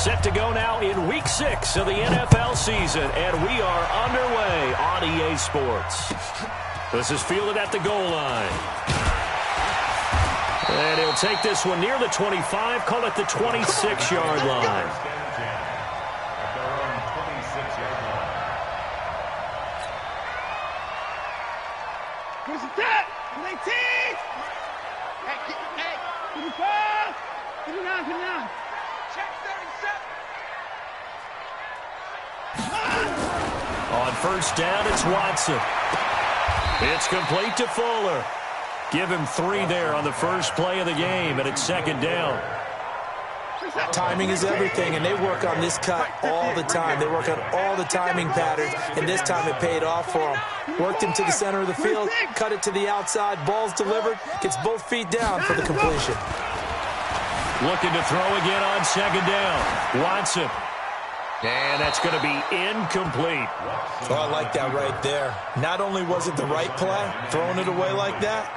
Set to go now in Week 6 of the NFL season, and we are underway on EA Sports. This is fielded at the goal line. And he'll take this one near the 25, call it the 26-yard line. On first down, it's Watson. It's complete to Fuller. Give him 3 there on the first play of the game, and it's second down. Timing is everything, and they work on this cut all the time. They work on all the timing patterns, and this time it paid off for them. Worked him to the center of the field, cut it to the outside, ball's delivered, gets both feet down for the completion. Looking to throw again on second down. Watson. And that's going to be incomplete. Oh, I like that right there. Not only was it the right play, throwing it away like that,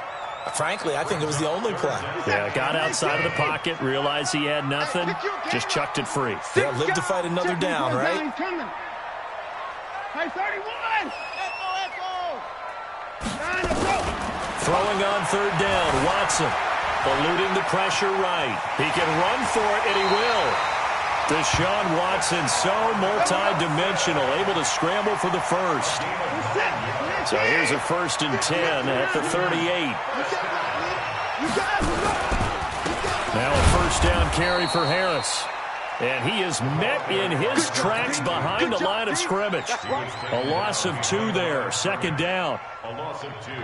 frankly, I think it was the only play. Yeah, got outside of the pocket, realized he had nothing, just chucked it free. Yeah, live to fight another down, right? Throwing on third down, Watson. Eluding the pressure right. He can run for it, and he will. Deshaun Watson, so multi-dimensional, able to scramble for the first. So here's a 1st and 10 at the 38. Now a first down carry for Harris. And he is met in his tracks behind the line of scrimmage. A loss of 2 there, second down.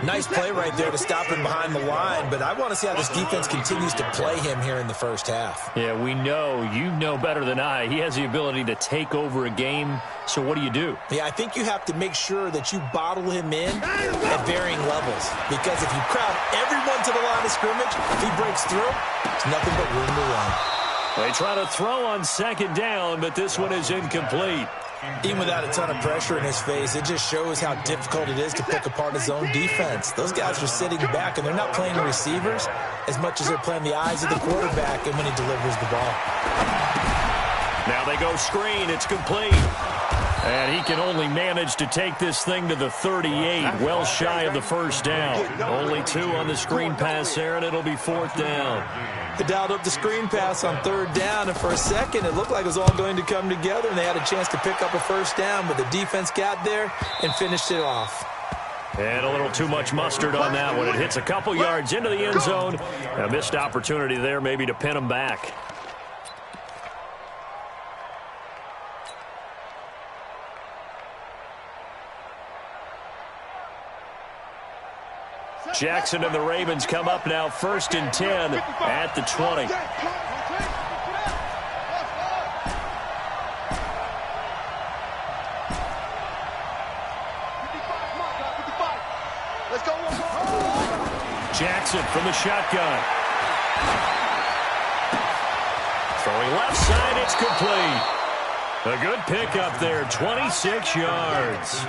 Nice play right there to stop him behind the line, but I want to see how this defense continues to play him here in the first half. Yeah, we know, you know better than I, he has the ability to take over a game, so what do? Yeah, I think you have to make sure that you bottle him in at varying levels, because if you crowd everyone to the line of scrimmage, if he breaks through, it's nothing but room to run. They try to throw on second down, but this one is incomplete. Even without a ton of pressure in his face, it just shows how difficult it is to pick apart his own defense. Those guys are sitting back, and they're not playing the receivers as much as they're playing the eyes of the quarterback and when he delivers the ball. Now they go screen. It's complete. And he can only manage to take this thing to the 38, well shy of the first down. Only 2 on the screen pass there, and it'll be 4th down. They dialed up the screen pass on third down, and for a second, it looked like it was all going to come together, and they had a chance to pick up a first down, but the defense got there and finished it off. And a little too much mustard on that one. It hits a couple yards into the end zone. A missed opportunity there maybe to pin him back. Jackson and the Ravens come up now 1st and 10 at the 20. Jackson from the shotgun. Throwing left side, it's complete. A good pickup there, 26 yards.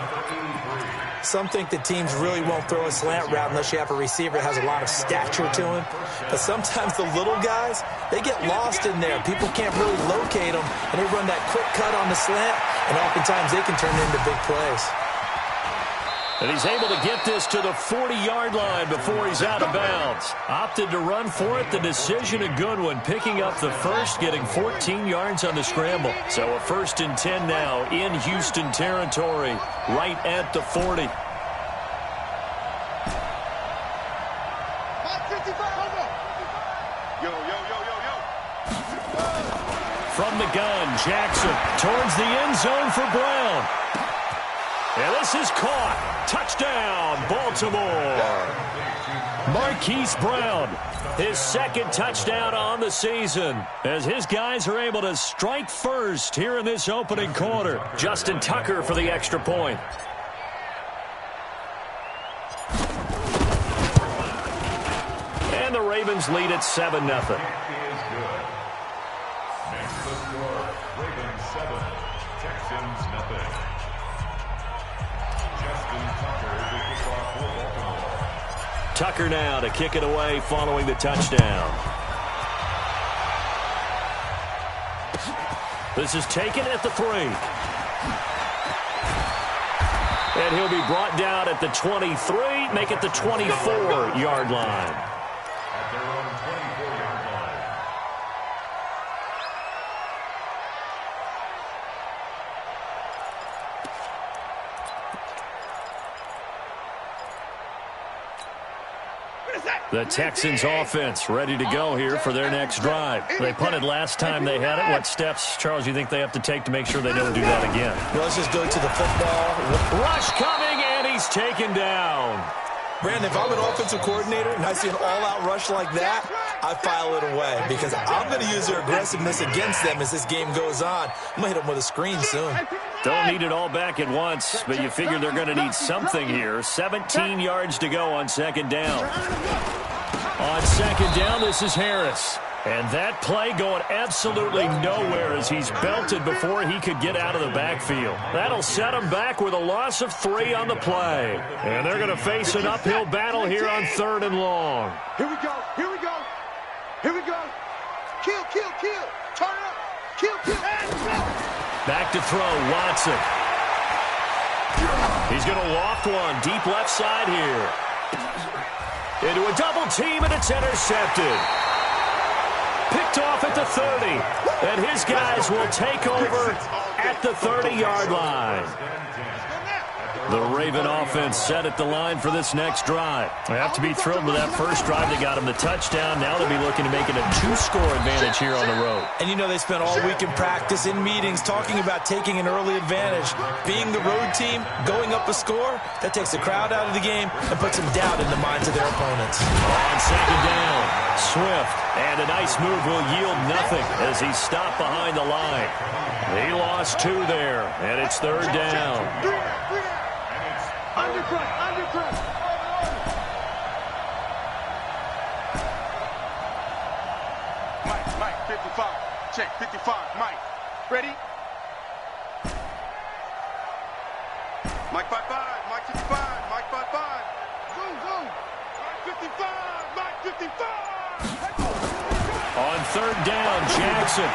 Some think that teams really won't throw a slant route unless you have a receiver that has a lot of stature to him. But sometimes the little guys, they get lost in there. People can't really locate them, and they run that quick cut on the slant, and oftentimes they can turn into big plays. And he's able to get this to the 40-yard line before he's out of bounds. Opted to run for it. The decision a good one. Picking up the first, getting 14 yards on the scramble. So a 1st and 10 now in Houston territory, right at the 40. From the gun, Jackson towards the end zone for Brown. And this is caught. Touchdown, Baltimore. Marquise Brown, his 2nd touchdown on the season, as his guys are able to strike first here in this opening quarter. Justin Tucker for the extra point. And the Ravens lead at 7-0. Tucker now to kick it away following the touchdown. This is taken at the 3. And he'll be brought down at the 23, make it the 24-yard line. At their own 24-yard line. The Texans offense ready to go here for their next drive. They punted last time they had it. What steps, Charles, you think they have to take to make sure they don't do that again? Well, let's just go to the football. Rush coming, and he's taken down. Brandon, if I'm an offensive coordinator and I see an all-out rush like that, I file it away because I'm going to use their aggressiveness against them as this game goes on. I'm going to hit them with a screen soon. Don't need it all back at once, but you figure they're going to need something here. 17 yards to go on second down. On second down, this is Harris. And that play going absolutely nowhere as he's belted before he could get out of the backfield. That'll set him back with a loss of 3 on the play. And they're going to face an uphill battle here on 3rd and long. Here we go. Here we go. Here we go. Kill, kill, kill. Turn it up. Kill, kill. Back to throw, Watson. He's going to loft one deep left side here. Into a double team, and it's intercepted. Picked off at the 30, and his guys will take over at the 30-yard line. The Raven offense set at the line for this next drive. They have to be thrilled with that first drive. They got him the touchdown. Now they'll be looking to make it a 2-score advantage here on the road. And you know they spent all week in practice, in meetings, talking about taking an early advantage. Being the road team, going up a score, that takes the crowd out of the game and puts some doubt in the minds of their opponents. On second down, Swift, and a nice move will yield nothing as he's stopped behind the line. He lost 2 there, and it's 3rd down. Undercut. Mike, 55. Check, 55. Mike, ready? Mike 55. Mike 55. Mike 55. Zoom. Mike 55. Mike 55. On 3rd down, Jackson.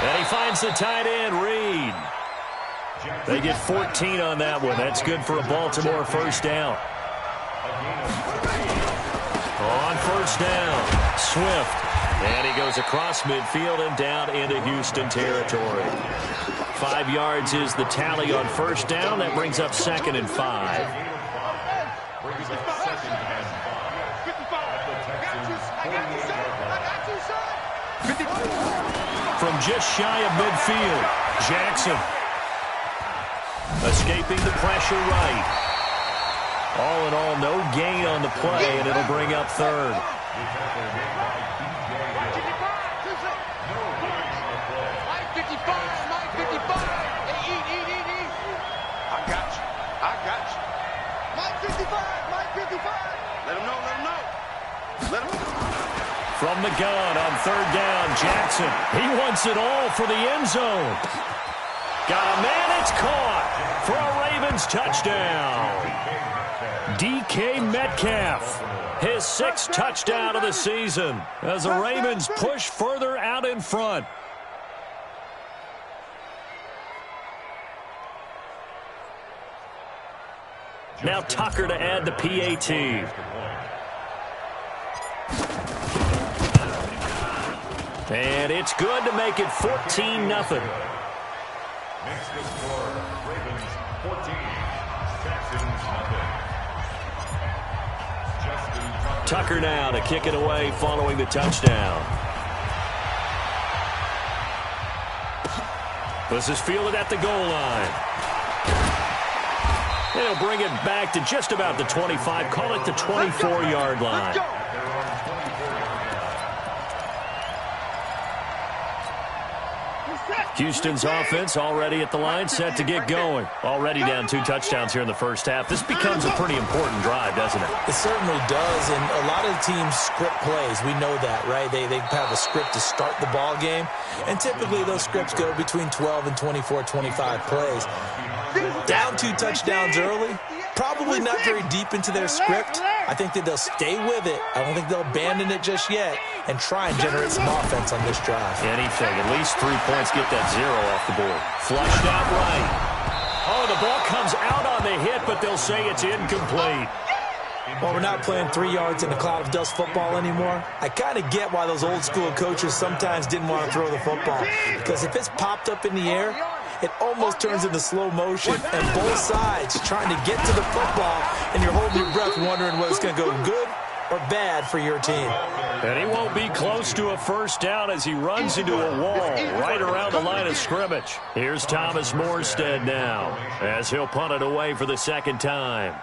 And he finds the tight end, Reed. They get 14 on that one. That's good for a Baltimore first down. On first down, Swift. And he goes across midfield and down into Houston territory. 5 yards is the tally on first down. That brings up 2nd and 5. From just shy of midfield, Jackson. Escaping the pressure right. All in all, no gain on the play, and it'll bring up 3rd. I got you. Mike 55. Let him know. From the gun on 3rd down, Jackson. He wants it all for the end zone. Got a man, it's caught for a Ravens touchdown. DK Metcalf, his 6th touchdown of the season as the Ravens push further out in front. Now Tucker to add the PAT. And it's good to make it 14-0. Makes the score Ravens 14, Texans nothing. Tucker now to kick it away following the touchdown. This is fielded at the goal line. And he'll bring it back to just about the 25. Call it the 24-yard line. Houston's offense already at the line, set to get going. Already down 2 touchdowns here in the first half. This becomes a pretty important drive, doesn't it? It certainly does, and a lot of the teams script plays. We know that, right? They have a script to start the ball game, and typically those scripts go between 12 and 24, 25 plays. Down 2 touchdowns early, probably not very deep into their script. I think that they'll stay with it. I don't think they'll abandon it just yet and try and generate some offense on this drive. Anything. At least 3 points, get that 0 off the board. Flushed out right. Oh, the ball comes out on the hit, but they'll say it's incomplete. Well, we're not playing 3 yards in a cloud of dust football anymore. I kind of get why those old school coaches sometimes didn't want to throw the football. Because if it's popped up in the air, it almost turns into slow motion. And both sides trying to get to the football, and you're holding your breath wondering whether it's going to go good or bad for your team. And he won't be close to a first down as he runs into a wall right around the line of scrimmage. Here's Thomas Morstead now as he'll punt it away for the second time.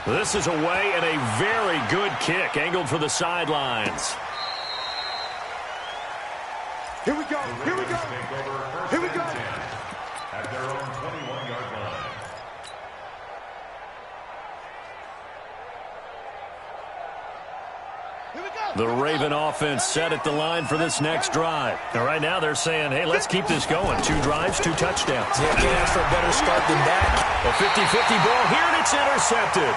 This is away and a very good kick angled for the sidelines. Here we go. Here we go. Here we go. At their own 21-yard line. The Raven offense set at the line for this next drive. And right now they're saying, hey, let's keep this going. 2 drives, 2 touchdowns. Yeah, can't ask for a better start than that. A 50-50 ball here, and it's intercepted.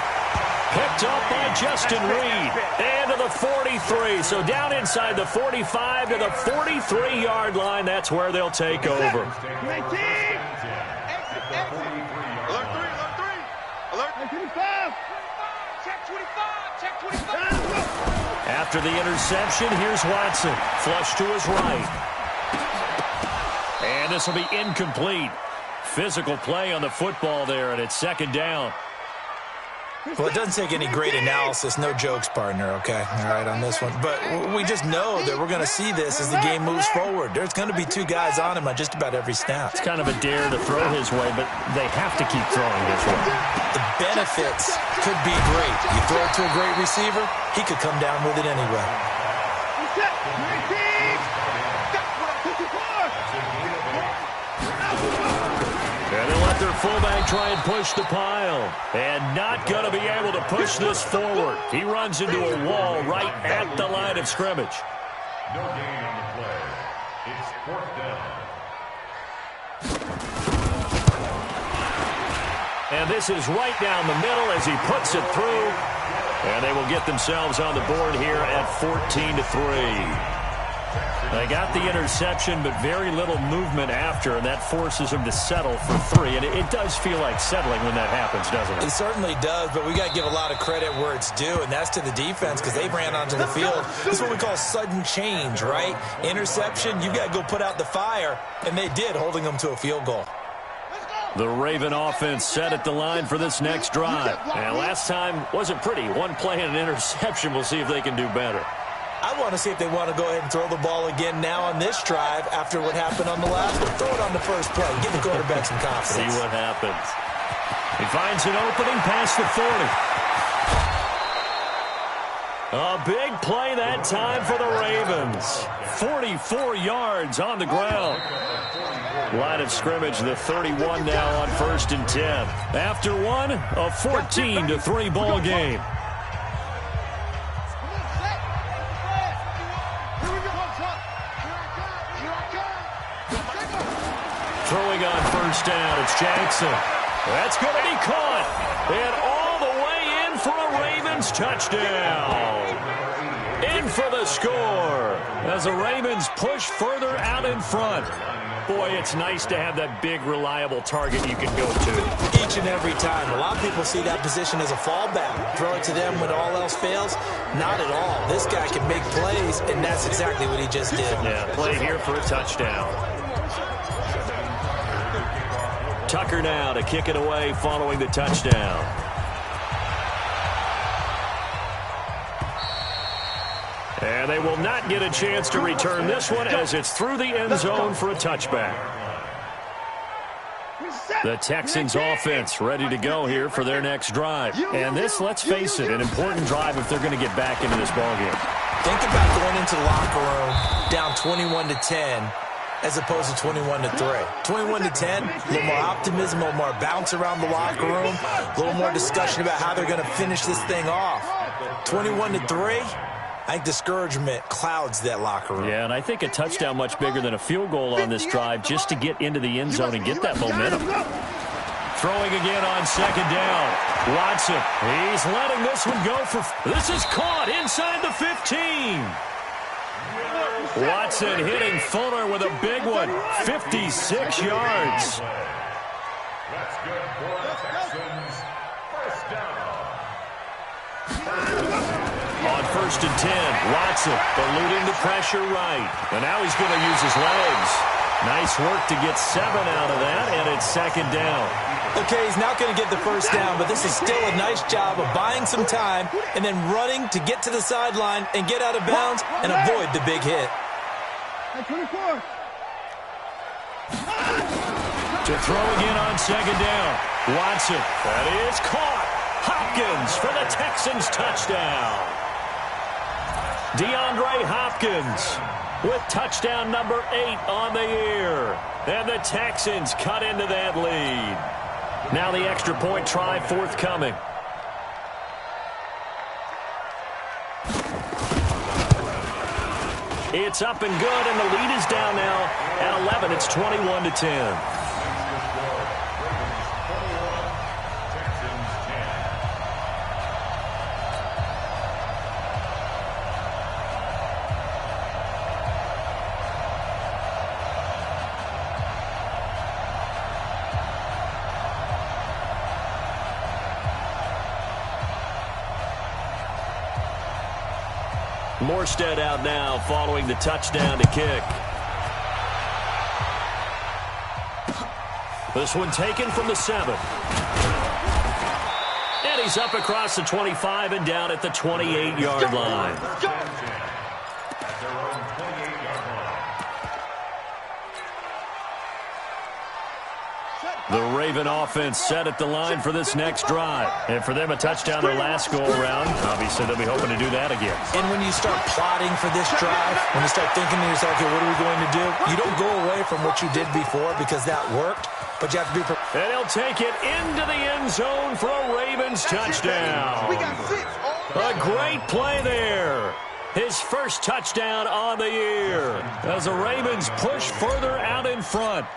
Picked up by Justin Reed. And to the 43. So down inside the 45 to the 43-yard line. That's where they'll take over. Alert 3, alert 3. Alert 25. Check 25. Check 25. After the interception, here's Watson. Flush to his right. And this will be incomplete. Physical play on the football there, and it's second down. Well, it doesn't take any great analysis. No jokes, partner, okay? All right, on this one. But we just know that we're going to see this as the game moves forward. There's going to be 2 guys on him on just about every snap. It's kind of a dare to throw his way, but they have to keep throwing his way. The benefits could be great. You throw it to a great receiver, he could come down with it anyway. And they'll let their fullback try and push the pile. And not going to be able to push this forward. He runs into a wall right at the line of scrimmage. No gain on the play. It's 4th down. And this is right down the middle as he puts it through. And they will get themselves on the board here at 14-3. They got the interception, but very little movement after, and that forces them to settle for 3. And it does feel like settling when that happens, doesn't it? It certainly does, but we got to give a lot of credit where it's due, and that's to the defense because they ran onto the field. This is what we call sudden change, right? Interception, you got to go put out the fire, and they did, holding them to a field goal. The Raven offense set at the line for this next drive. And last time wasn't pretty. 1 play and an interception. We'll see if they can do better. I want to see if they want to go ahead and throw the ball again now on this drive after what happened on the last one. Throw it on the first play. Give the quarterback some confidence. See what happens. He finds an opening past the 40. A big play that time for the Ravens. 44 yards on the ground. Line of scrimmage, the 31 now on 1st and 10. After one, a 14-3 ball game. Throwing on 1st down, it's Jackson. That's going to be caught. And all the way in for a Ravens touchdown. In for the score as the Ravens push further out in front. Boy, it's nice to have that big, reliable target you can go to. Each and every time. A lot of people see that position as a fallback. Throw it to them when all else fails. Not at all. This guy can make plays, and that's exactly what he just did. Yeah, play here for a touchdown. Tucker now to kick it away following the touchdown. And they will not get a chance to return this one as it's through the end zone for a touchback. The Texans offense ready to go here for their next drive. And this, let's face it, an important drive if they're going to get back into this ballgame. Think about going into the locker room down 21-10 as opposed to 21-3. 21-10, a little more optimism, a little more bounce around the locker room, a little more discussion about how they're going to finish this thing off. 21-3, I think discouragement clouds that locker room. Yeah, and I think a touchdown much bigger than a field goal on this drive just to get into the end zone and get that momentum. Throwing again on second down. Watson, he's letting this one go for... This is caught inside the 15. Watson hitting Fuller with a big one. 56 yards. That's good for the Texans. First down. On 1st and 10, Watson eluding the pressure right. And now he's going to use his legs. Nice work to get 7 out of that, and it's second down. Okay, he's not going to get the first down, but this is still a nice job of buying some time and then running to get to the sideline and get out of bounds and avoid the big hit. 24. To throw again on second down. Watson, that is caught. Hopkins for the Texans touchdown. DeAndre Hopkins with touchdown number 8 on the year. And the Texans cut into that lead. Now the extra point try forthcoming. It's up and good, and the lead is down now at 11. It's 21-10. Morstead out now following the touchdown to kick. This one taken from the 7. And he's up across the 25 and down at the 28-yard line. The Raven offense set at the line for this next drive. And for them, a touchdown their last go-around. Obviously, they'll be hoping to do that again. And when you start plotting for this drive, when you start thinking to yourself, okay, what are we going to do? You don't go away from what you did before because that worked, but you have to be prepared. And he'll take it into the end zone for a Ravens touchdown. We got 6. A great play there. His first touchdown on the year as the Ravens push further out in front.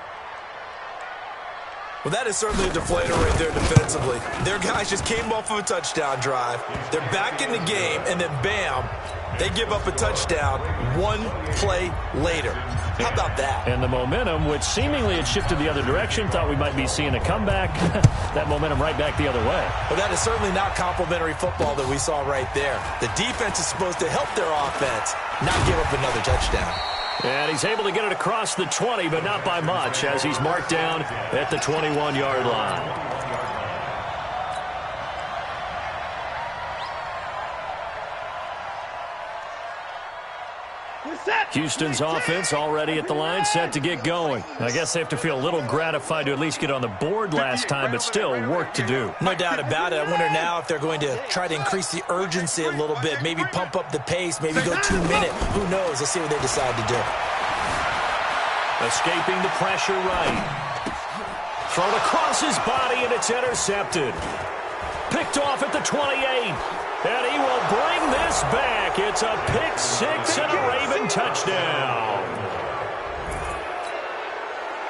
Well, that is certainly a deflator right there defensively. Their guys just came off of a touchdown drive. They're back in the game, and then bam, they give up a touchdown 1 play later. How about that? And the momentum, which seemingly had shifted the other direction, thought we might be seeing a comeback. That momentum right back the other way. Well, that is certainly not complimentary football that we saw right there. The defense is supposed to help their offense, not give up another touchdown. And he's able to get it across the 20, but not by much, as he's marked down at the 21-yard line. Houston's offense already at the line, set to get going. I guess they have to feel a little gratified to at least get on the board last time, but still work to do. No doubt about it. I wonder now if they're going to try to increase the urgency a little bit, maybe pump up the pace, maybe go 2 minute. Who knows? Let's see what they decide to do. Escaping the pressure right. Thrown across his body, and it's intercepted. Picked off at the 28. And he will bring this back. It's a pick 6 and a Raven touchdown.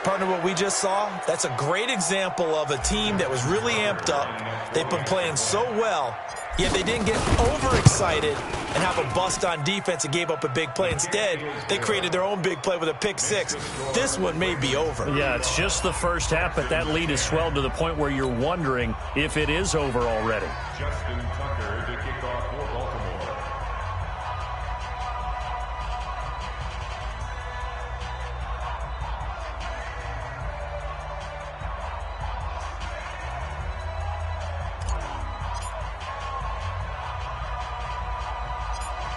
Partner, what we just saw, that's a great example of a team that was really amped up. They've been playing so well, yet they didn't get overexcited and have a bust on defense and gave up a big play. Instead, they created their own big play with a pick 6. This one may be over. Yeah, it's just the first half, but that lead has swelled to the point where you're wondering if it is over already. Justin Tucker to kick off for Baltimore.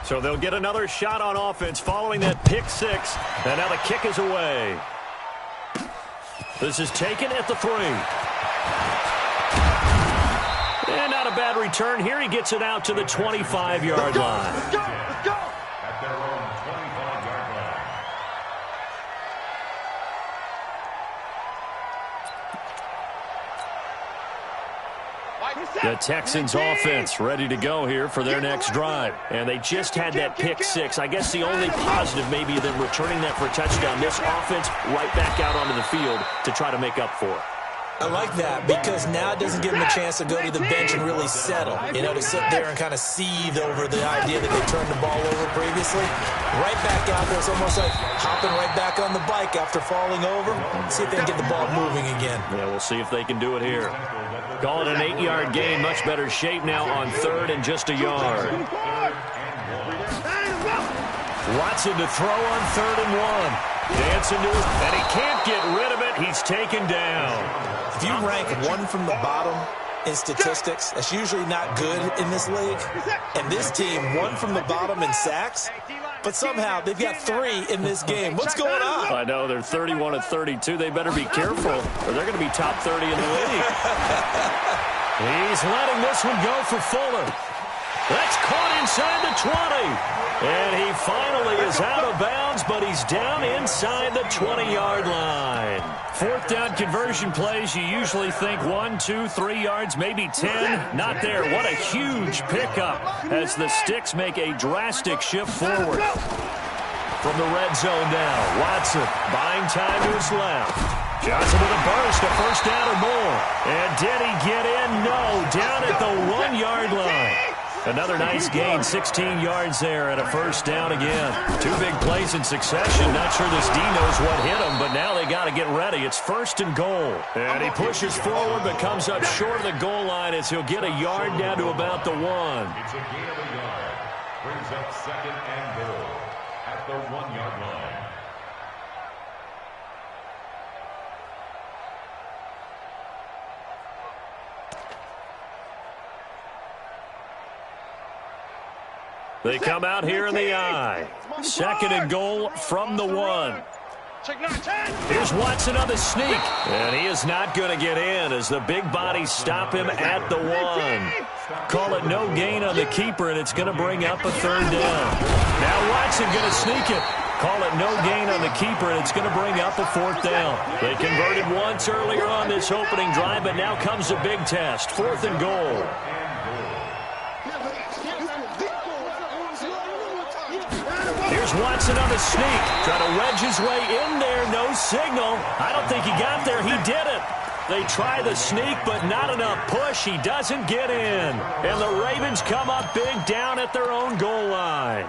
So they'll get another shot on offense following that pick 6. And now the kick is away. This is taken at the 3. And not a bad return here. He gets it out to the 25-yard line. Let's go! Let's go! At their own 25-yard line. The Texans offense ready to go here for their next drive. And they just had that pick 6. I guess the only positive maybe them returning that for a touchdown. This offense right back out onto the field to try to make up for it. I like that because now it doesn't give him a chance to go to the bench and really settle, to sit there and kind of seethe over the idea that they turned the ball over previously. Right back out there. It's almost like hopping right back on the bike after falling over. See if they can get the ball moving again. Yeah, we'll see if they can do it here. Call it an 8-yard gain. Much better shape now on 3rd and just a yard. Watson to throw on 3rd and 1. Dancing to it, and he can't get rid of it. He's taken down. If you rank one from the bottom in statistics, that's usually not good in this league. And this team, one from the bottom in sacks, but somehow they've got 3 in this game. What's going on? I know, they're 31 of 32. They better be careful, or they're going to be top 30 in the league. He's letting this one go for Fuller. That's caught inside the 20. And he finally is out of bounds, but he's down inside the 20-yard line. 4th down conversion plays, you usually think 1, 2, 3 yards, maybe 10. Not there. What a huge pickup as the Sticks make a drastic shift forward. From the red zone now, Watson buying time to his left. Johnson with a burst, a 1st down or more. And did he get in? No, down at the 1-yard line. Another nice gain, 16 yards there and a 1st down again. 2 big plays in succession. Not sure this D knows what hit him, but now they got to get ready. It's 1st and goal. And he pushes forward but comes up short of the goal line as he'll get a yard down to about the 1. It's a gain of a yard. Brings up 2nd and goal at the 1-yard line. They come out here in the I. 2nd and goal from the 1. Here's Watson on the sneak. And he is not going to get in as the big bodies stop him at the 1. Call it no gain on the keeper, and it's going to bring up a 3rd down. Now Watson going to sneak it. Call it no gain on the keeper, and it's going to bring up a 4th down. They converted once earlier on this opening drive, but now comes a big test. 4th and goal. Here's Watson on the sneak. Trying to wedge his way in there. No signal. I don't think he got there. He did it. They try the sneak, but not enough push. He doesn't get in. And the Ravens come up big down at their own goal line.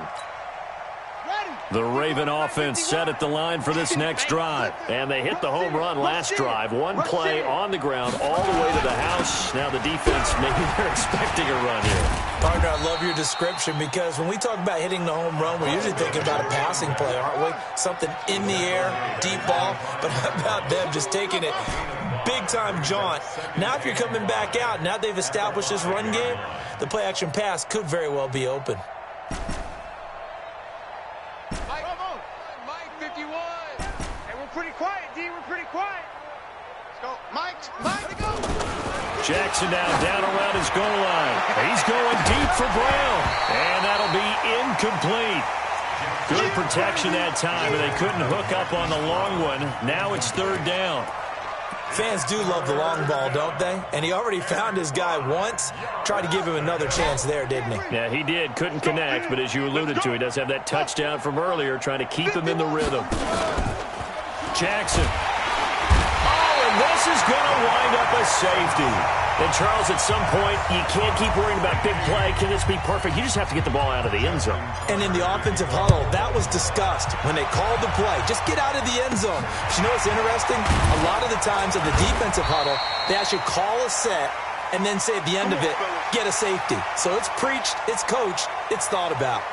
The Raven offense set at the line for this next drive. And they hit the home run last drive. 1 play on the ground all the way to the house. Now the defense, maybe they're expecting a run here. Partner, I love your description because when we talk about hitting the home run, we're usually thinking about a passing play, aren't we? Something in the air, deep ball. But how about them just taking it big-time jaunt? Now if you're coming back out, now they've established this run game, the play-action pass could very well be open. Pretty quiet, D. We're pretty quiet. Let's go. Mike, go. Jackson down around his goal line. He's going deep for Brown. And that'll be incomplete. Good protection that time, and they couldn't hook up on the long one. Now it's 3rd down. Fans do love the long ball, don't they? And he already found his guy once. Tried to give him another chance there, didn't he? Yeah, he did. Couldn't connect, but as you alluded to, he does have that touchdown from earlier, trying to keep him in the rhythm. Jackson. Oh, and this is going to wind up a safety. And, Charles, at some point, you can't keep worrying about big play. Can this be perfect? You just have to get the ball out of the end zone. And in the offensive huddle, that was discussed when they called the play. Just get out of the end zone. But you know what's interesting? A lot of the times in the defensive huddle, they actually call a set and then say at the end of it, get a safety. So it's preached, it's coached, it's thought about.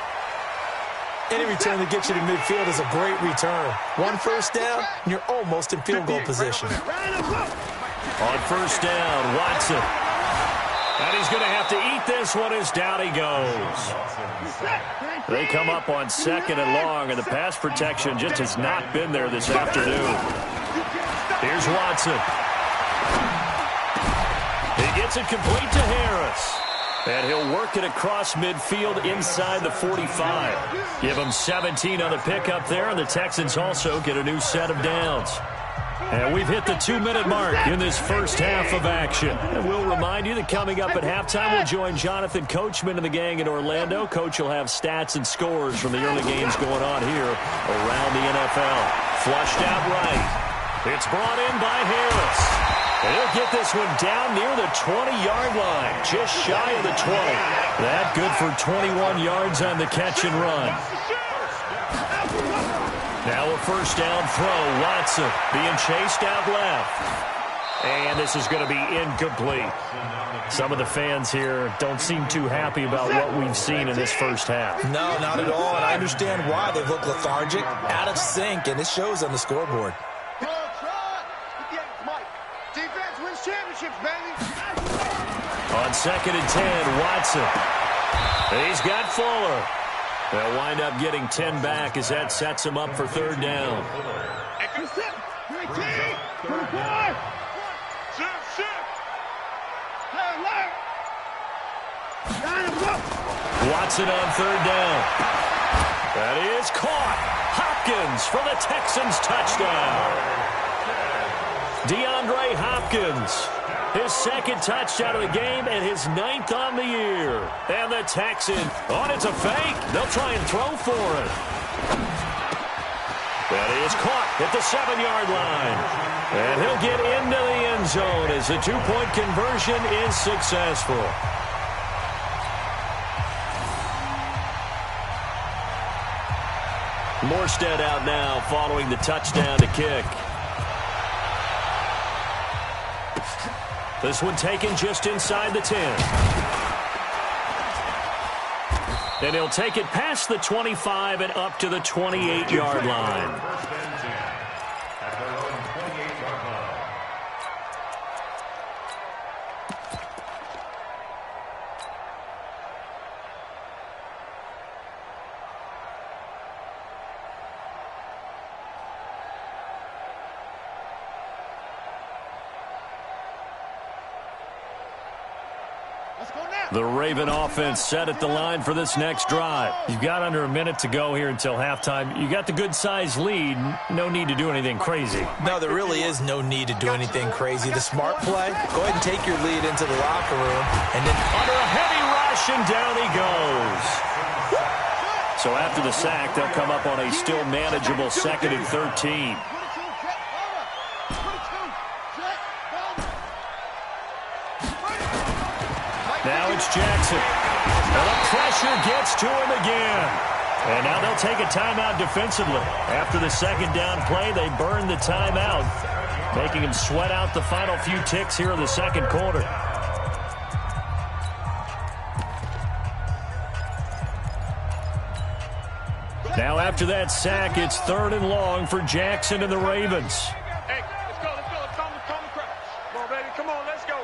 Any return that gets you to midfield is a great return. 1 1st down, and you're almost in field goal position. On 1st down, Watson. And he's going to have to eat this one as down he goes. They come up on 2nd and long, and the pass protection just has not been there this afternoon. Here's Watson. He gets it complete to Harris. And he'll work it across midfield inside the 45. Give him 17 on the pickup there, and the Texans also get a new set of downs. And we've hit the 2-minute mark in this first half of action. And we'll remind you that coming up at halftime, we'll join Jonathan Coachman and the gang in Orlando. Coach will have stats and scores from the early games going on here around the NFL. Flushed out right. It's brought in by Harris. And he'll get this one down near the 20-yard line, just shy of the 20. That good for 21 yards on the catch and run. Now a first down throw. Watson being chased out left. And this is going to be incomplete. Some of the fans here don't seem too happy about what we've seen in this first half. No, not at all, and I understand why. They look lethargic, out of sync, and it shows on the scoreboard. Defense wins championships, baby. On 2nd and 10, Watson. He's got Fuller. They'll wind up getting 10 back as that sets him up for third down. Watson on third down. That is caught. Hopkins for the Texans touchdown. DeAndre Hopkins, his second touchdown of the game and his 9th on the year. And the Texans, it's a fake. They'll try and throw for it. That is caught at the 7-yard line. And he'll get into the end zone as the 2-point conversion is successful. Morstead out now following the touchdown to kick. This one taken just inside the 10. And he'll take it past the 25 and up to the 28-yard line. The Raven offense set at the line for this next drive. You've got under a minute to go here until halftime. You got the good-sized lead. No need to do anything crazy. No, there really is no need to do anything crazy. The smart play, go ahead and take your lead into the locker room, and then under a heavy rush, and down he goes. So after the sack, they'll come up on a still manageable 2nd and 13. Now it's Jackson. And the pressure gets to him again. And now they'll take a timeout defensively. After the second down play, they burn the timeout, making him sweat out the final few ticks here in the second quarter. Now after that sack, it's 3rd and long for Jackson and the Ravens. Hey, let's go. Calm the crowd. Come on, baby. Come on, let's go.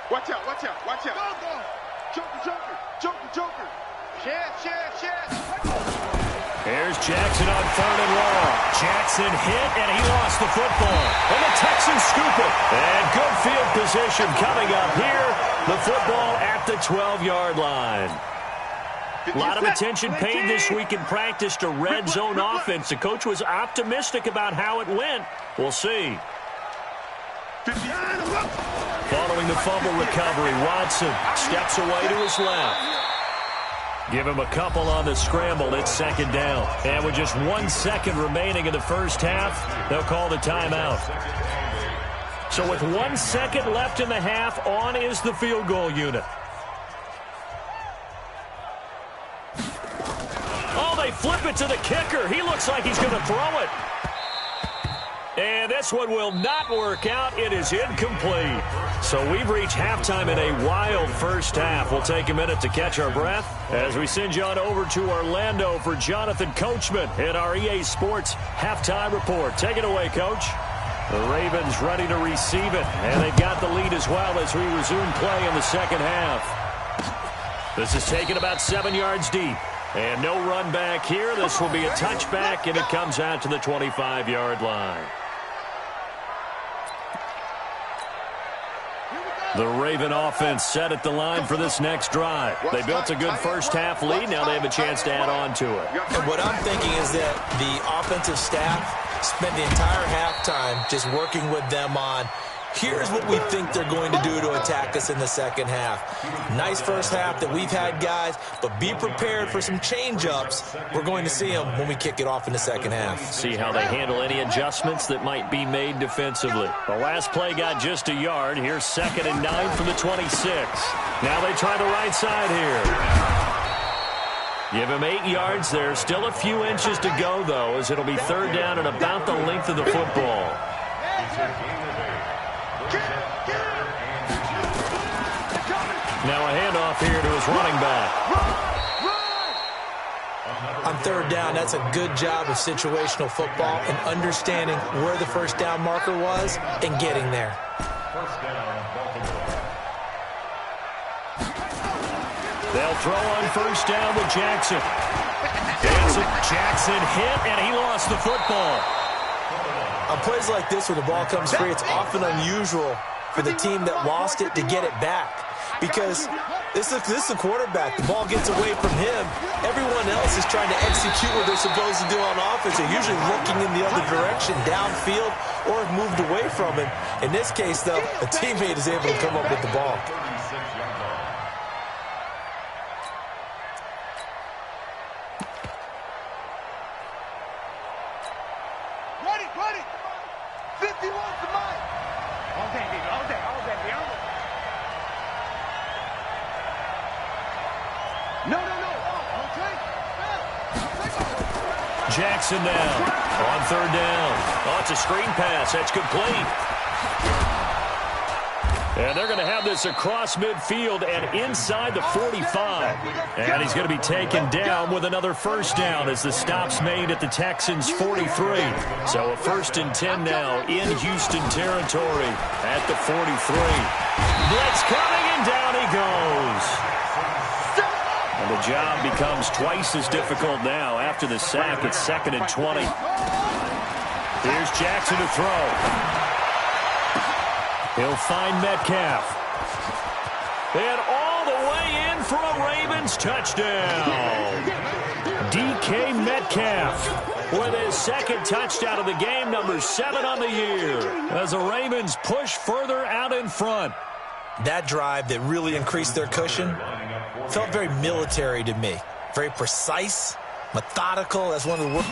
Watch out. Go. Joker. Share. Here's Jackson on 3rd and long. Jackson hit, and he lost the football. And the Texans scoop it. And good field position coming up here. The football at the 12-yard line. A lot of attention paid this week in practice to red zone offense. The coach was optimistic about how it went. We'll see. Following the fumble recovery, Watson steps away to his left. Give him a couple on the scramble. It's 2nd down. And with just 1 second remaining in the first half, they'll call the timeout. So with 1 second left in the half, on is the field goal unit. Oh, they flip it to the kicker. He looks like he's going to throw it. And this one will not work out. It is incomplete. So we've reached halftime in a wild first half. We'll take a minute to catch our breath as we send you on over to Orlando for Jonathan Coachman in our EA Sports halftime report. Take it away, Coach. The Ravens ready to receive it, and they've got the lead as well as we resume play in the second half. This is taken about 7 yards deep. And no run back here. This will be a touchback, and it comes out to the 25-yard line. The Raven offense set at the line for this next drive. They built a good first-half lead. Now they have a chance to add on to it. And what I'm thinking is that the offensive staff spent the entire halftime just working with them on Here's what we think they're going to do to attack us in the second half. Nice first half that we've had, guys, but be prepared for some change-ups. We're going to see them when we kick it off in the second half. See how they handle any adjustments that might be made defensively. The last play got just a yard. Here's 2nd and 9 from the 26. Now they try the right side here. Give him 8 yards there. Still a few inches to go, though, as it'll be 3rd down and about the length of the football. Now a handoff here to his running back. On 3rd down, that's a good job of situational football and understanding where the first down marker was and getting there. They'll throw on 1st down with Jackson. Jackson hit, and he lost the football. On plays like this where the ball comes free, it's often unusual for the team that lost it to get it back. Because this is a quarterback. The ball gets away from him. Everyone else is trying to execute what they're supposed to do on offense. They're usually looking in the other direction, downfield, or have moved away from him. In this case, though, a teammate is able to come up with the ball. Ready. 51 to mine. All day, baby. All day. No. Okay. Jackson down on 3rd down. Oh, it's a screen pass. That's complete. And they're going to have this across midfield and inside the 45. And he's going to be taken down with another 1st down as the stop's made at the Texans' 43. So a 1st and 10 now in Houston territory at the 43. Blitz coming, and down he goes. And the job becomes twice as difficult now. After the sack, it's 2nd and 20. Here's Jackson to throw. He'll find Metcalf. And all the way in for a Ravens touchdown. DK Metcalf with his 2nd touchdown of the game, number 7 on the year, as the Ravens push further out in front. That drive that really increased their cushion felt very military to me. Very precise, methodical. That's one of the words.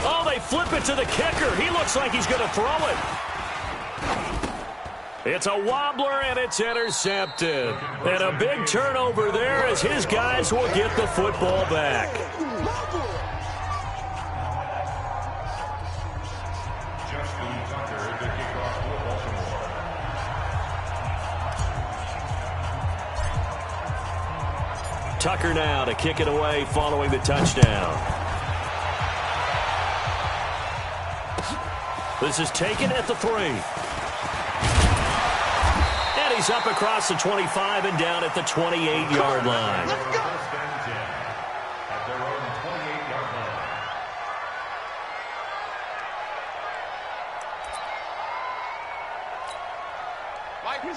Oh, they flip it to the kicker. He looks like he's going to throw it. It's a wobbler, and it's intercepted. And a big turnover there as his guys will get the football back. Tucker now to kick it away following the touchdown. This is taken at the 3. And he's up across the 25 and down at the 28-yard line.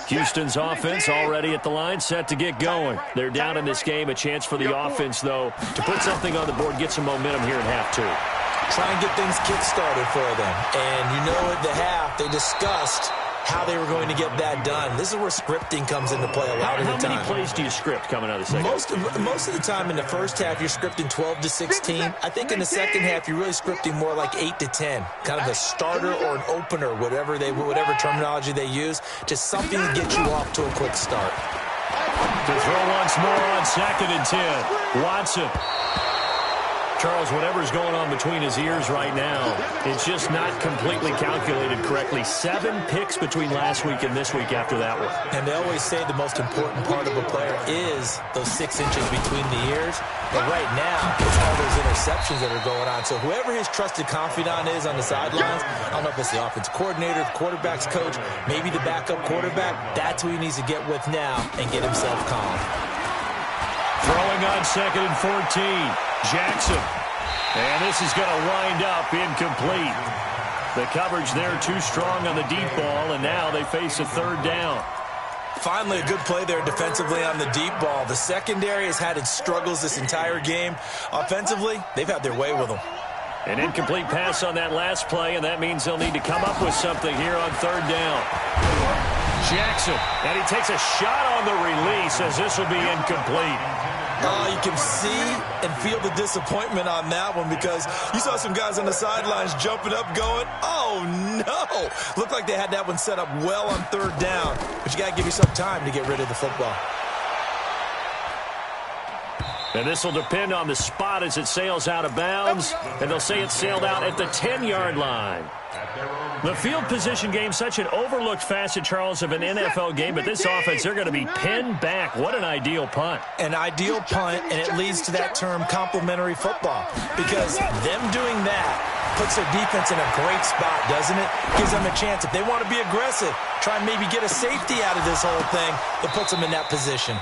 Houston's offense already at the line, set to get going. They're down in this game. A chance for the offense, though, to put something on the board, get some momentum here in half 2. Try and get things kick-started for them. And you know at the half, they discussed how they were going to get that done. This is where scripting comes into play a lot of the time. How many plays do you script coming out of the second? Most of the time in the first half, you're scripting 12 to 16. I think in the second half, you're really scripting more like 8 to 10. Kind of a starter or an opener, whatever terminology they use. Just something to get you off to a quick start. To throw once more on 2nd and 10. Watson. Charles, whatever's going on between his ears right now, it's just not completely calculated correctly. 7 picks between last week and this week after that one. And they always say the most important part of a player is those 6 inches between the ears. But right now, it's all those interceptions that are going on. So whoever his trusted confidant is on the sidelines, I don't know if it's the offense coordinator, the quarterback's coach, maybe the backup quarterback, that's who he needs to get with now and get himself calm. Throwing on 2nd and 14. Jackson. And this is going to wind up incomplete. The coverage there too strong on the deep ball, and now they face a 3rd down. Finally, a good play there defensively on the deep ball. The secondary has had its struggles this entire game. Offensively, they've had their way with them. An incomplete pass on that last play, and that means they'll need to come up with something here on third down. Jackson, and he takes a shot on the release as this will be incomplete. You can see and feel the disappointment on that one because you saw some guys on the sidelines jumping up going, oh, no. Looked like they had that one set up well on third down, but you got to give yourself time to get rid of the football. And this will depend on the spot as it sails out of bounds, and they'll say it sailed out at the 10-yard line. The field position game, such an overlooked facet, Charles, of an NFL game, but this offense, they're going to be pinned back. What an ideal punt. An ideal punt, and it leads to that term complementary football because them doing that puts their defense in a great spot, doesn't it? Gives them a chance. If they want to be aggressive, try and maybe get a safety out of this whole thing, it puts them in that position.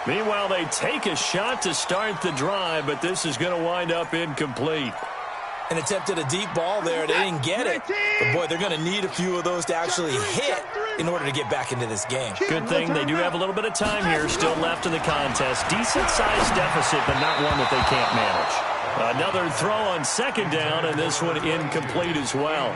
Meanwhile, they take a shot to start the drive, but this is going to wind up incomplete. And attempted a deep ball there. They didn't get it. But, boy, they're going to need a few of those to actually hit in order to get back into this game. Good thing they do have a little bit of time here still left in the contest. Decent-sized deficit, but not one that they can't manage. Another throw on second down, and this one incomplete as well.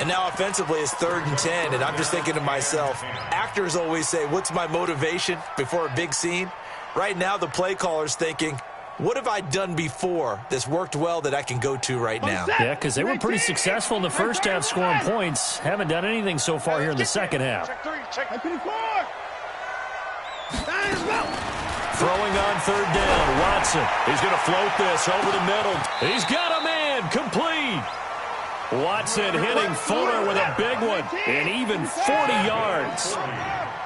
And now offensively it's 3rd and 10, and I'm just thinking to myself, actors always say, what's my motivation before a big scene? Right now the play caller's thinking, what have I done before that's worked well that I can go to right now? Yeah, because they were pretty successful in the first half scoring points. Haven't done anything so far here in the second half. Throwing on third down, Watson. He's going to float this over the middle. He's got a man, complete. Watson hitting Fuller with a big one, and even 40 yards.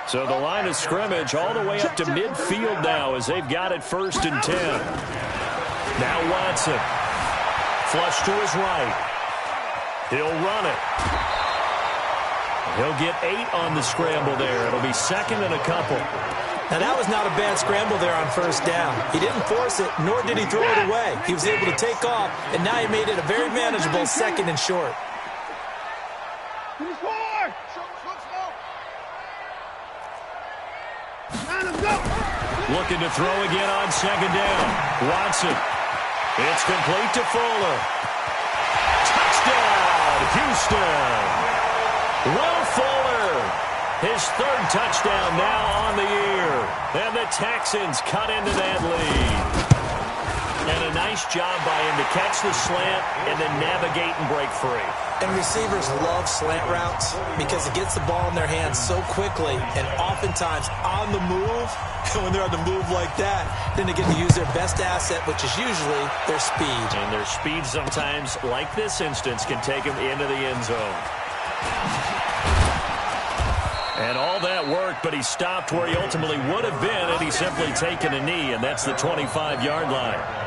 So the line of scrimmage all the way up to midfield now as they've got it 1st and 10. Now Watson. Flush to his right. He'll run it. He'll get 8 on the scramble there. It'll be 2nd and a couple. Now, that was not a bad scramble there on 1st down. He didn't force it, nor did he throw it away. He was able to take off, and now he made it a very manageable 2nd and short. Looking to throw again on 2nd down. Watson. It's complete to Fuller. Touchdown, Houston. Will Fuller. His 3rd touchdown now on the year. And the Texans cut into that lead. And a nice job by him to catch the slant and then navigate and break free. And receivers love slant routes because it gets the ball in their hands so quickly and oftentimes on the move. And when they're on the move like that, then they get to use their best asset, which is usually their speed. And their speed sometimes, like this instance, can take them into the end zone. And all that worked, but he stopped where he ultimately would have been had he simply taken a knee, and that's the 25-yard line.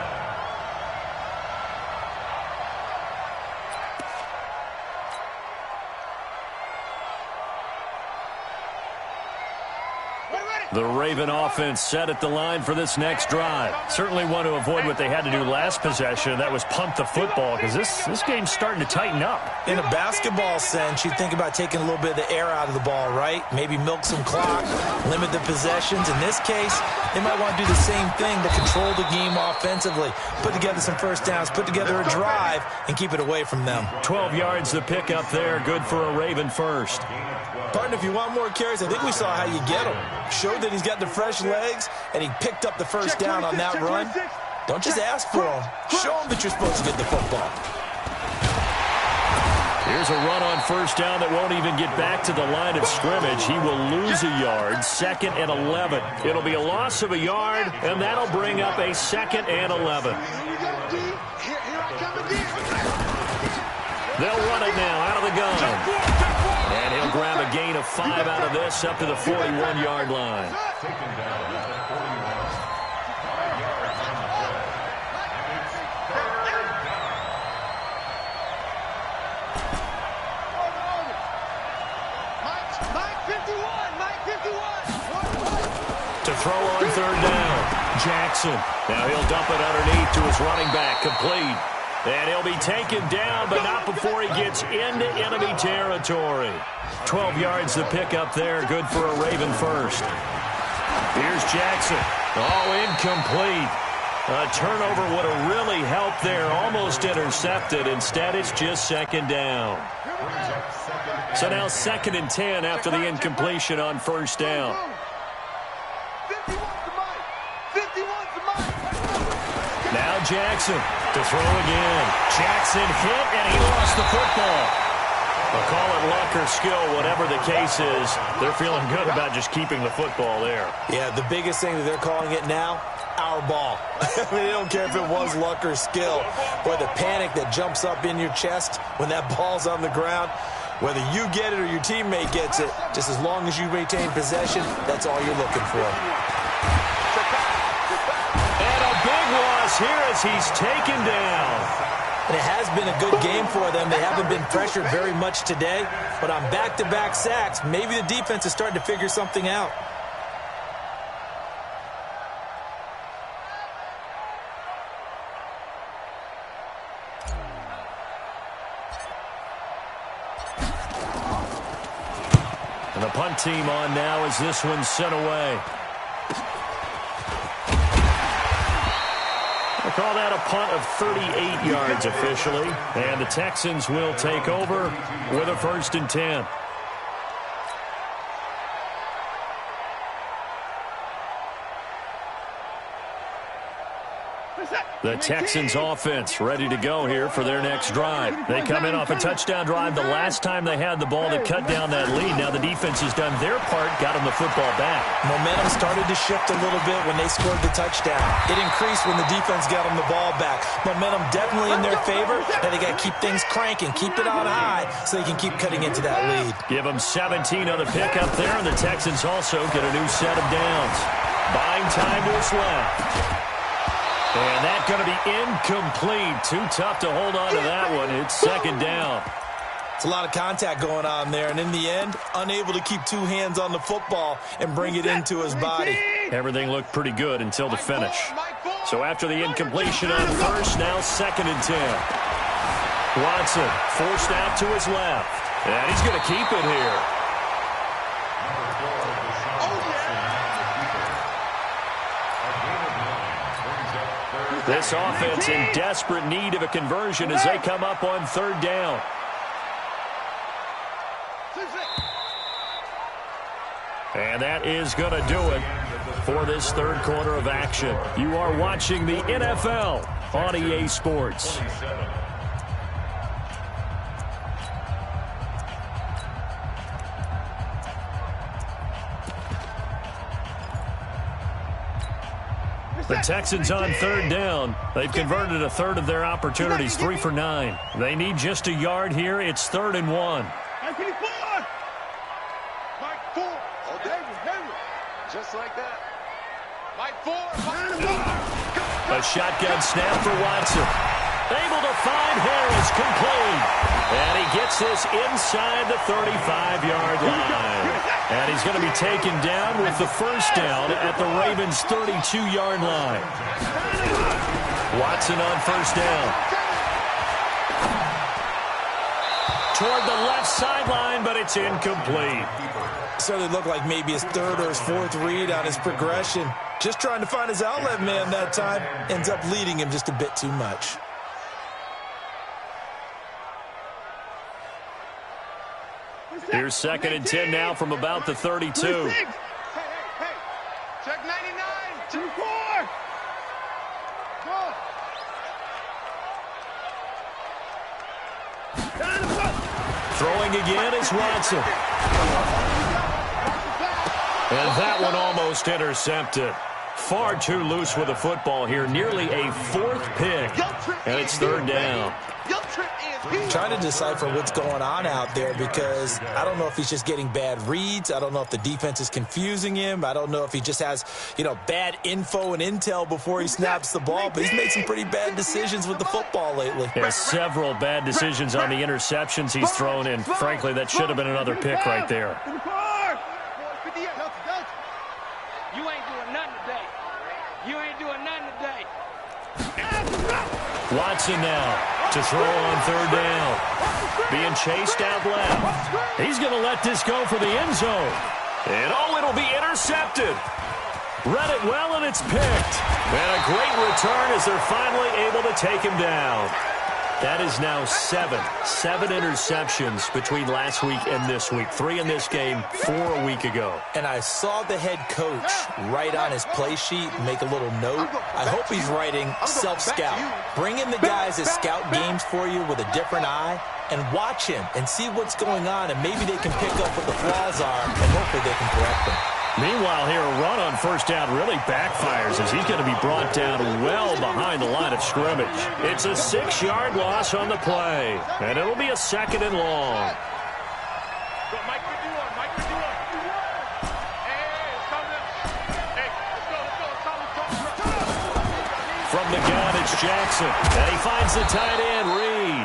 The Raven offense set at the line for this next drive. Certainly want to avoid what they had to do last possession, and that was punt the football, because this game's starting to tighten up. In a basketball sense, you think about taking a little bit of the air out of the ball, right? Maybe milk some clock, limit the possessions. In this case, they might want to do the same thing, but control the game offensively. Put together some 1st downs, put together a drive, and keep it away from them. 12 yards the pickup there, good for a Raven first. Partner, if you want more carries, I think we saw how you get them. Showed that he's got the fresh legs, and he picked up the 1st down on that run. Don't just ask for them. Show them that you're supposed to get the football. Here's a run on 1st down that won't even get back to the line of scrimmage. He will lose a yard, 2nd and 11. It'll be a loss of a yard, and that'll bring up a 2nd and 11. They'll run it now out of the gun. And he'll grab a gain of 5 out of this up to the 41-yard line. To throw on 3rd down, Jackson. Now he'll dump it underneath to his running back, complete. And he'll be taken down, but not before he gets into enemy territory. 12 yards to pick up there, good for a Raven first. Here's Jackson. Oh, incomplete. A turnover would have really helped there. Almost intercepted. Instead, it's just second down. So now 2nd and 10 after the incompletion on first down. Now Jackson to throw again. Jackson hit, and he lost the football. They'll call it luck or skill, whatever the case is. They're feeling good about just keeping the football there. Yeah, the biggest thing that they're calling it now, our ball. I mean, they don't care if it was luck or skill. Boy, the panic that jumps up in your chest when that ball's on the ground, whether you get it or your teammate gets it, just as long as you retain possession, that's all you're looking for. And a big loss here as he's taken down. And it has been a good game for them. They haven't been pressured very much today, but on back-to-back sacks, maybe the defense is starting to figure something out. And the punt team on now as this one's sent away. We'll call that a punt of 38 yards officially. And the Texans will take over with a 1st and 10. The Texans offense ready to go here for their next drive. They come in off a touchdown drive the last time they had the ball to cut down that lead. Now the defense has done their part, got them the football back. Momentum started to shift a little bit when they scored the touchdown. It increased when the defense got them the ball back. Momentum definitely in their favor. Now they got to keep things cranking, keep it on high so they can keep cutting into that lead. Give them 17 on the pick up there, and the Texans also get a new set of downs. Buying time to his left. And that's going to be incomplete. Too tough to hold on to that one. It's 2nd down. It's a lot of contact going on there, and in the end, unable to keep 2 hands on the football and bring it into his body. Everything looked pretty good until the finish. So after the incompletion on first, now 2nd and 10. Watson forced out to his left. And he's going to keep it here. This offense in desperate need of a conversion as they come up on 3rd down. And that is going to do it for this 3rd quarter of action. You are watching the NFL on EA Sports. The Texans on 3rd down. They've converted a third of their opportunities, 3 for 9. They need just a yard here. It's 3rd and 1. Just like that. A shotgun snap for Watson. Able to find Harris, complete. And he gets this inside the 35-yard line. And he's going to be taken down with the 1st down at the Ravens' 32-yard line. Watson on 1st down. Toward the left sideline, but it's incomplete. Certainly looked like maybe his 3rd or his 4th read on his progression. Just trying to find his outlet man that time. Ends up leading him just a bit too much. Here's 2nd and 10 now from about the 32. Hey. Check 99. 2-4. Go. Throwing again is Watson. And that one almost intercepted. Far too loose with the football here. Nearly a 4th pick. And it's 3rd down. Trying to decipher what's going on out there because I don't know if he's just getting bad reads. I don't know if the defense is confusing him. I don't know if he just has, bad info and intel before he snaps the ball. But he's made some pretty bad decisions with the football lately. There's several bad decisions on the interceptions he's thrown in. Frankly, that should have been another pick right there. You ain't doing nothing today. You ain't doing nothing today. Watson now to throw on 3rd down. Being chased out left. He's going to let this go for the end zone. And it'll be intercepted. Read it well, and it's picked. And a great return as they're finally able to take him down. That is now seven interceptions between last week and this week. 3 in this game, 4 a week ago. And I saw the head coach write on his play sheet, make a little note. I hope he's writing self-scout. Bring in the guys that scout games for you with a different eye and watch him and see what's going on, and maybe they can pick up what the flaws are, and hopefully they can correct them. Meanwhile, here, a run on first down really backfires as he's going to be brought down well behind the line of scrimmage. It's a 6-yard loss on the play, and it'll be a 2nd and long. Mike 51, Mike 51. Hey, it's coming. Hey, let's go. From the gun, it's Jackson, and he finds the tight end, Reed.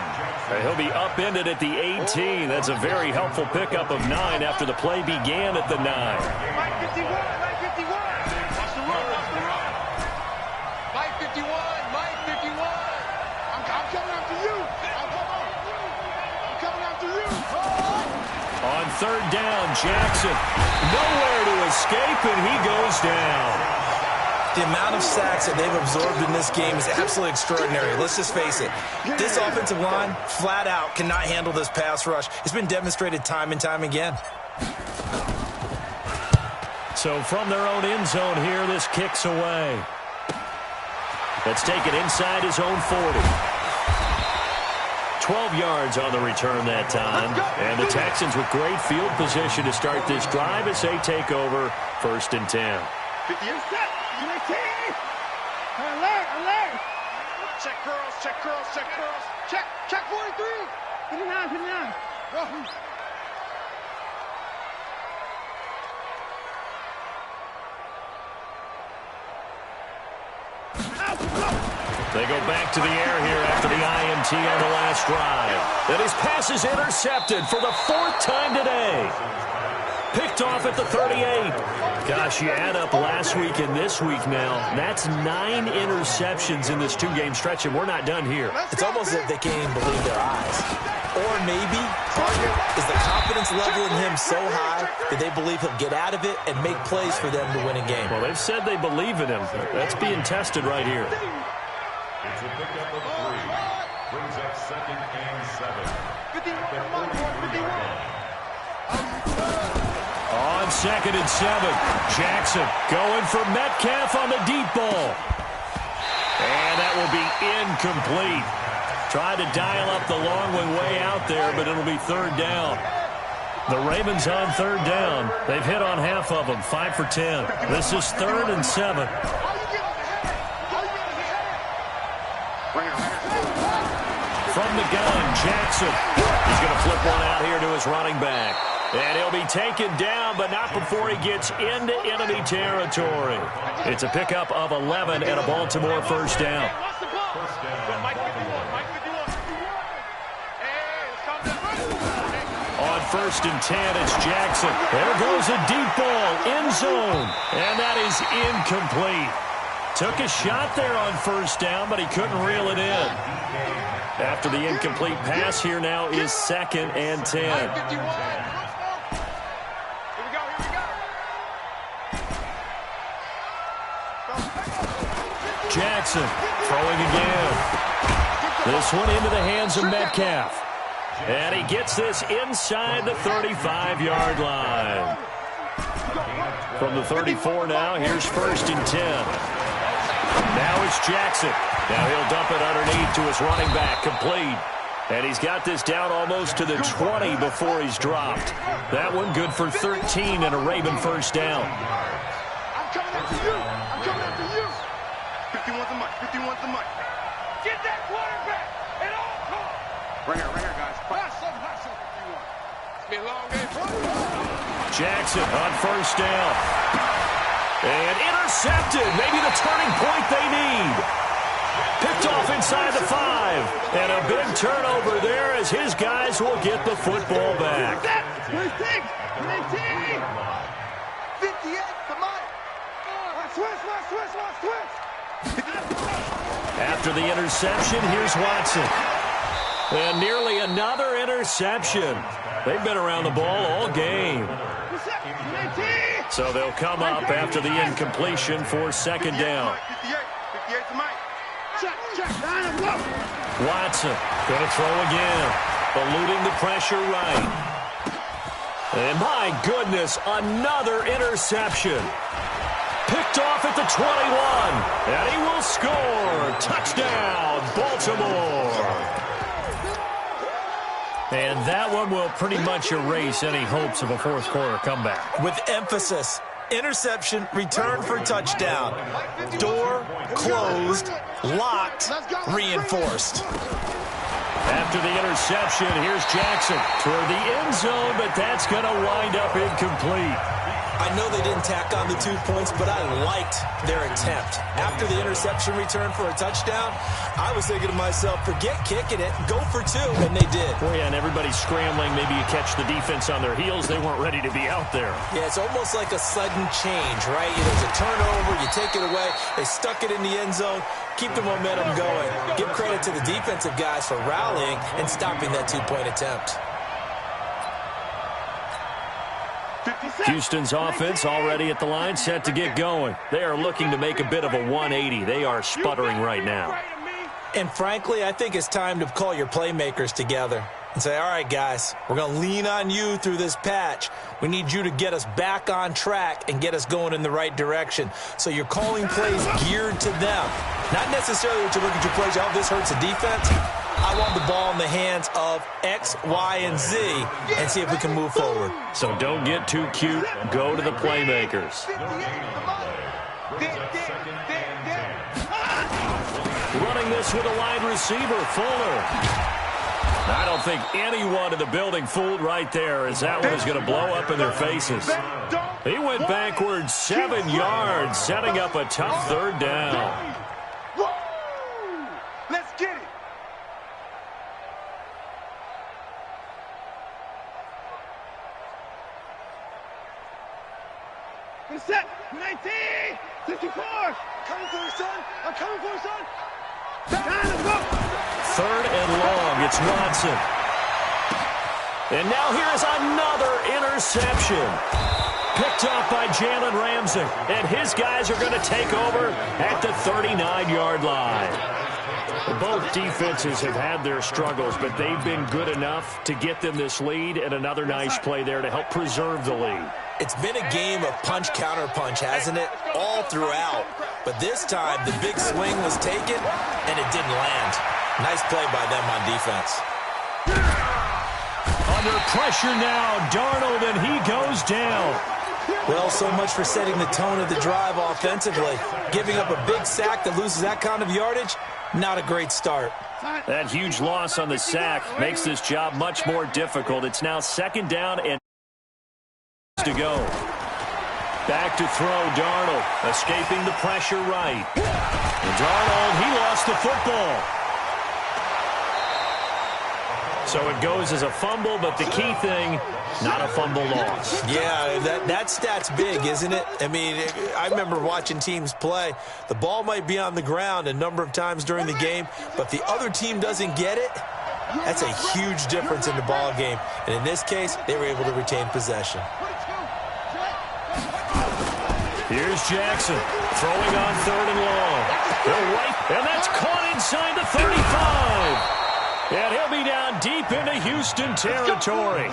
He'll be upended at the 18. That's a very helpful pickup of 9 after the play began at the 9. Mike 51, Mike 51. Watch the run, watch the run. Mike 51, Mike 51. I'm coming after you. I'm coming after you. On 3rd down, Jackson. Nowhere to escape, and he goes down. The amount of sacks that they've absorbed in this game is absolutely extraordinary. Let's just face it. This offensive line, flat out, cannot handle this pass rush. It's been demonstrated time and time again. So from their own end zone here, this kicks away. Let's take it inside his own 40. 12 yards on the return that time. And the Texans with great field position to start this drive as they take over 1st and 10. 50 set. Alert. Check girls, check girls, check girls. Check 43. 59. Go. They go back to the air here after the INT on the last drive. And his pass is intercepted for the 4th time today. Picked off at the 38. Gosh, you add up last week and this week now. That's 9 interceptions in this 2-game stretch, and we're not done here. It's almost as if they can't even believe their eyes. Or maybe, partner, is the confidence level in him so high that they believe he'll get out of it and make plays for them to win a game. Well, they've said they believe in him. That's being tested right here. It's a pickup of 3. Brings up 2nd and 7. 51. On 2nd and 7, Jackson going for Metcalf on the deep ball. And that will be incomplete. Tried to dial up the long way out there, but it'll be 3rd down. The Ravens on 3rd down. They've hit on half of them, 5 for 10. This is 3rd and 7. From the gun, Jackson. He's going to flip one out here to his running back. And he'll be taken down, but not before he gets into enemy territory. It's a pickup of 11 and a Baltimore 1st down. On 1st and 10, it's Jackson. There goes a deep ball, end zone. And that is incomplete. Took a shot there on 1st down, but he couldn't reel it in. After the incomplete pass, here now is 2nd and 10. Jackson throwing again. This one into the hands of Metcalf. And he gets this inside the 35-yard line. From the 34 now, here's 1st and 10. Now it's Jackson. Now he'll dump it underneath to his running back, complete. And he's got this down almost to the 20 before he's dropped. That one good for 13 and a Raven 1st down. I'm coming after you. I'm coming after you. 51's the mic. 51's the mic. Get that quarterback at all costs. Right here, guys. Pass something, 51. It's been a long game. Jackson on 1st down. And intercepted. Maybe the turning point they need. Picked off inside the 5. And a big turnover there as his guys will get the football back. 26, 19, 58, come on. Switch. After the interception, here's Watson. And nearly another interception. They've been around the ball all game. So they'll come up after the incompletion for second down. 58 to Mike. Check. Watson going to throw again, eluding the pressure right. And my goodness, another interception. Picked off at the 21, and he will score. Touchdown, Baltimore. And that one will pretty much erase any hopes of a fourth quarter comeback. With emphasis, interception, return for touchdown. Door closed, locked, reinforced. After the interception, here's Jackson toward the end zone, but that's going to wind up incomplete. I know they didn't tack on the 2 points, but I liked their attempt. After the interception return for a touchdown, I was thinking to myself, forget kicking it, go for 2, and they did. Boy, and everybody's scrambling. Maybe you catch the defense on their heels. They weren't ready to be out there. Yeah, it's almost like a sudden change, right? There's a turnover, you take it away, they stuck it in the end zone, keep the momentum going. Give credit to the defensive guys for rallying and stopping that 2-point attempt. Houston's offense already at the line, set to get going. They are looking to make a bit of a 180. They are sputtering right now. And frankly, I think it's time to call your playmakers together and say, all right, guys, we're going to lean on you through this patch. We need you to get us back on track and get us going in the right direction. So you're calling plays geared to them. Not necessarily what you look at your plays, oh, this hurts the defense. I want the ball in the hands of X, Y, and Z and see if we can move forward. So don't get too cute. Go to the playmakers. Running this with a wide receiver, Fuller. I don't think anyone in the building fooled right there, as that one is going to blow up in their faces. He went backwards 7 yards, setting up a tough third down. Let's get it. Set 19, 64. Coming for you, son. I'm coming for you, son. Third and long. It's Watson. And now here is another interception. Picked up by Jalen Ramsey. And his guys are going to take over at the 39-yard line. Both defenses have had their struggles, but they've been good enough to get them this lead, and another nice play there to help preserve the lead. It's been a game of punch-counter-punch, hasn't it? All throughout. But this time, the big swing was taken, and it didn't land. Nice play by them on defense. Under pressure now, Darnold, and he goes down. Well, so much for setting the tone of the drive offensively. Giving up a big sack that loses that kind of yardage, not a great start. That huge loss on the sack makes this job much more difficult. It's now second down and to go. Back to throw, Darnold, escaping the pressure right. And Darnold, he lost the football. So it goes as a fumble, but the key thing, not a fumble loss. Yeah, that stat's big, isn't it? I mean, I remember watching teams play. The ball might be on the ground a number of times during the game, but the other team doesn't get it. That's a huge difference in the ball game. And in this case, they were able to retain possession. Here's Jackson throwing on third and long. And that's caught inside the 35. And he'll be down deep into Houston territory.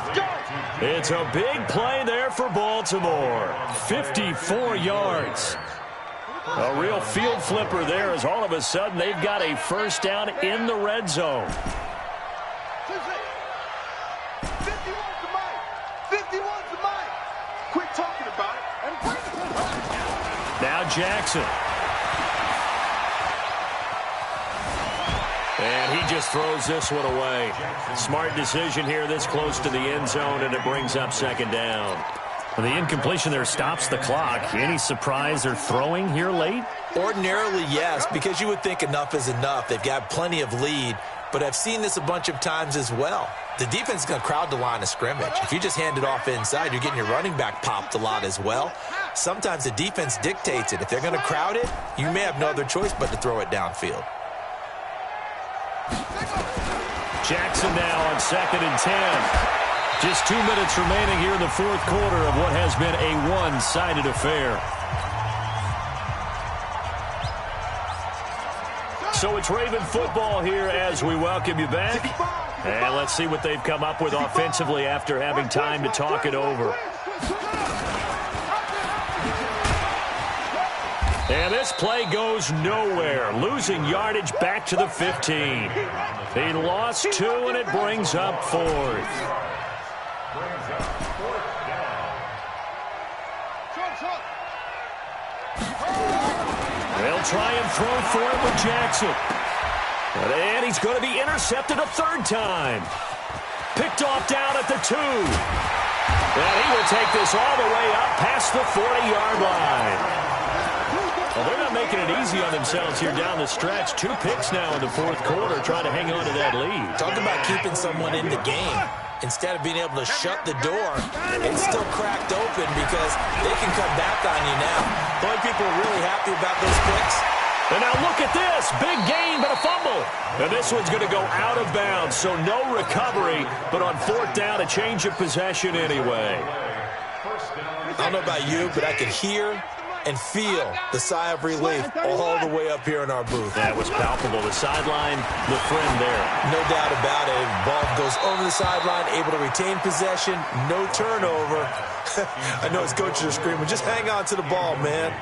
It's a big play there for Baltimore. 54 yards. A real field flipper there, as all of a sudden they've got a first down in the red zone. 51's the mic. 51's the mic. Quit talking about it and bring it. Now Jackson. And he just throws this one away. Smart decision here this close to the end zone, and it brings up second down. Well, the incompletion there stops the clock. Any surprise they're throwing here late? Ordinarily, yes, because you would think enough is enough. They've got plenty of lead, but I've seen this a bunch of times as well. The defense is going to crowd the line of scrimmage. If you just hand it off inside, you're getting your running back popped a lot as well. Sometimes the defense dictates it. If they're going to crowd it, you may have no other choice but to throw it downfield. Jackson now on 2nd and 10. Just 2 minutes remaining here in the fourth quarter of what has been a one-sided affair. So it's Raven football here as we welcome you back. And let's see what they've come up with offensively after having time to talk it over. And this play goes nowhere, losing yardage back to the 15. He lost 2, and it brings up 4th. They'll try and throw for it with Jackson. And he's going to be intercepted a 3rd time. Picked off down at the 2. And he will take this all the way up past the 40-yard line. Well, they're not making it easy on themselves here down the stretch. 2 picks now in the fourth quarter, trying to hang on to that lead. Talk about keeping someone in the game. Instead of being able to shut the door, it's still cracked open because they can come back on you now. The only people really happy about those picks. And now look at this. Big gain, but a fumble. And this one's going to go out of bounds, so no recovery. But on 4th down, a change of possession anyway. I don't know about you, but I could hear and feel the sigh of relief all the way up here in our booth. That was palpable. The sideline, the friend there. No doubt about it. Ball goes over the sideline, able to retain possession, no turnover. I know his coaches are screaming, just hang on to the ball, man.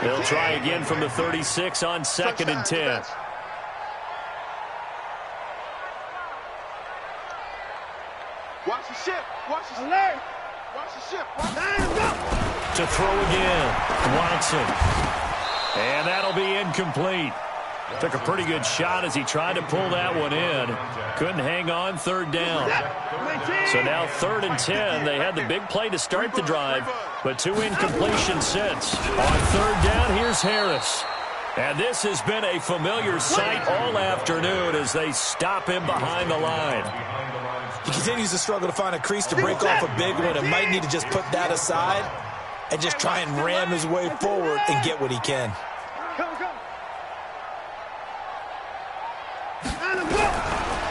They'll try again from the 36 on 2nd and 10. Watch the ship. Watch the alert. Watch the ship. To throw again, Watson. And that'll be incomplete. Took a pretty good shot as he tried to pull that one in. Couldn't hang on, 3rd down. So now 3rd and 10. They had the big play to start the drive, but 2 incompletions since. On 3rd down, here's Harris. And this has been a familiar sight all afternoon as they stop him behind the line. He continues to struggle to find a crease to break off a big one and might need to just put that aside and just try and ram his way forward and get what he can.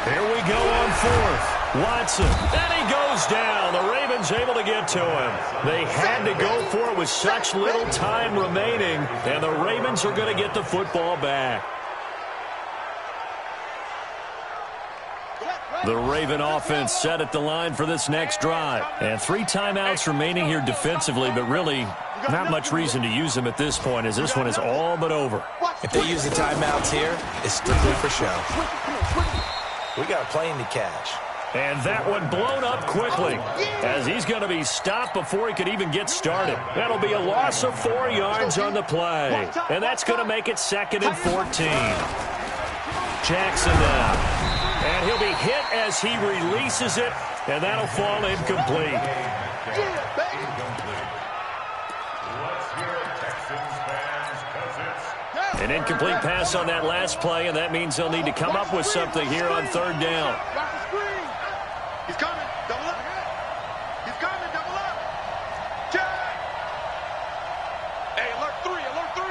Here we go on 4th. Watson. And he goes down. The Ravens able to get to him. They had to go for it with such little time remaining. And the Ravens are going to get the football back. The Raven offense set at the line for this next drive. And 3 timeouts remaining here defensively, but really not much reason to use them at this point as this one is all but over. If they use the timeouts here, it's strictly for show. We got a plane to catch. And that one blown up quickly as he's going to be stopped before he could even get started. That'll be a loss of 4 yards on the play. And that's going to make it 2nd and 14. Jackson now. And he'll be hit as he releases it, and that'll fall incomplete. An incomplete pass on that last play, and that means they'll need to come up with something here on 3rd down. He's coming. Double up. He's coming. Double up. Jack. Hey, alert 3. Alert 3.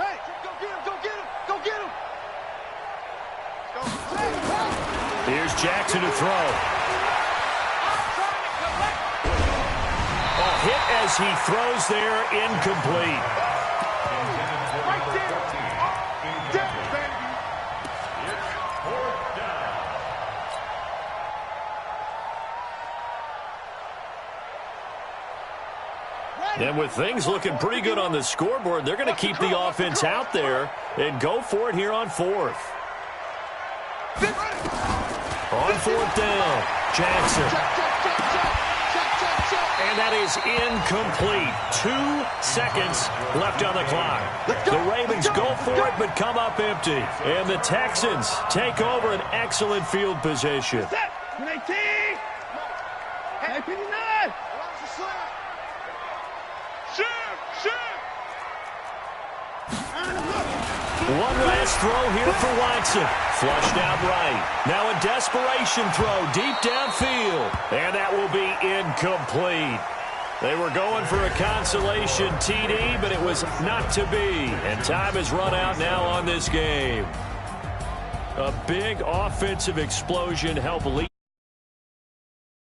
Hey, go get him. Go get him. Go get him. Here's Jackson to throw. A hit as he throws there, incomplete. Right there. Dead, baby. It's 4th down. And with things looking pretty good on the scoreboard, they're going to keep the offense out there and go for it here on 4th. On 4th down, Jackson. And that is incomplete. 2 seconds left on the clock. The Ravens go for it but come up empty. And the Texans take over an excellent field position. One last throw here for Watson. Flushed out right. Now a desperation throw deep downfield. And that will be incomplete. They were going for a consolation TD, but it was not to be. And time has run out now on this game. A big offensive explosion helped lead.